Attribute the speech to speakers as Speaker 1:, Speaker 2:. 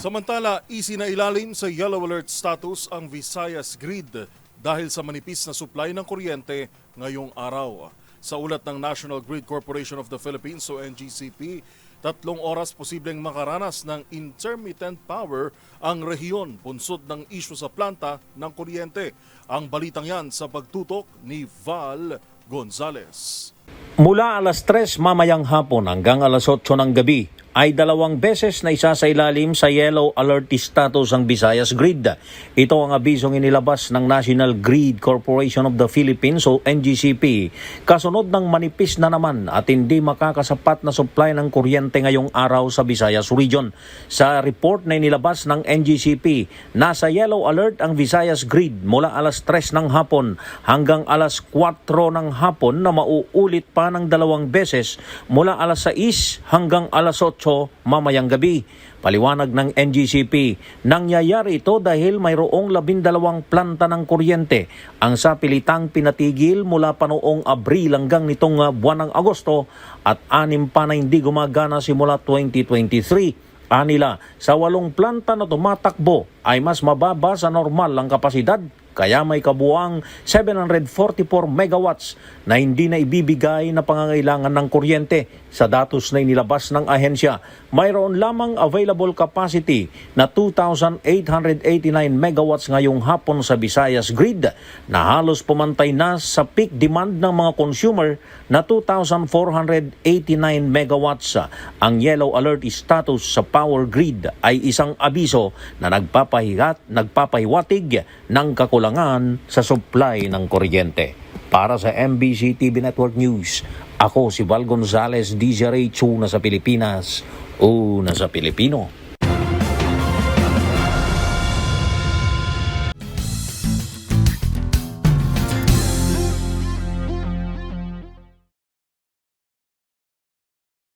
Speaker 1: Samantala, isinailalim sa yellow alert status ang Visayas Grid dahil sa manipis na supply ng kuryente ngayong araw. Sa ulat ng National Grid Corporation of the Philippines o NGCP, 3 oras posibleng makaranas ng intermittent power ang rehiyon bunsod ng isyu sa planta ng kuryente. Ang balitang yan sa pagtutok ni Val Gonzales.
Speaker 2: Mula alas 3 mamayang hapon hanggang alas 8 ng gabi ay 2 beses na isasailalim sa yellow alert status ang Visayas Grid. Ito ang abisong inilabas ng National Grid Corporation of the Philippines o NGCP. Kasunod ng manipis na naman at hindi makakasapat na supply ng kuryente ngayong araw sa Visayas Region. Sa report na inilabas ng NGCP, nasa yellow alert ang Visayas Grid mula alas 3 ng hapon hanggang alas 4 ng hapon na mauulit pa ng 2 beses mula alas 6 hanggang alas 8 mamayang gabi. Paliwanag ng NGCP, nangyayari ito dahil mayroong 12 planta ng kuryente ang sapilitang pinatigil mula pa noong Abril hanggang nitong buwan ng Agosto at 6 pa na hindi gumagana simula 2023. Anila, sa 8 planta na tumatakbo ay mas mababa sa normal ang kapasidad. Kaya may kabuuang 744 megawatts na hindi na ibibigay na pangangailangan ng kuryente. Sa datos na inilabas ng ahensya, mayroon lamang available capacity na 2,889 megawatts ngayong hapon sa Visayas Grid na halos pumantay na sa peak demand ng mga consumer na 2,489 megawatts. Ang yellow alert status sa power grid ay isang abiso na nagpapahiwatig ng kakulangan sa supply ng kuryente. Para sa MBC TV Network News, ako si Val Gonzales, DZRH, una sa Pilipinas, una sa Pilipino.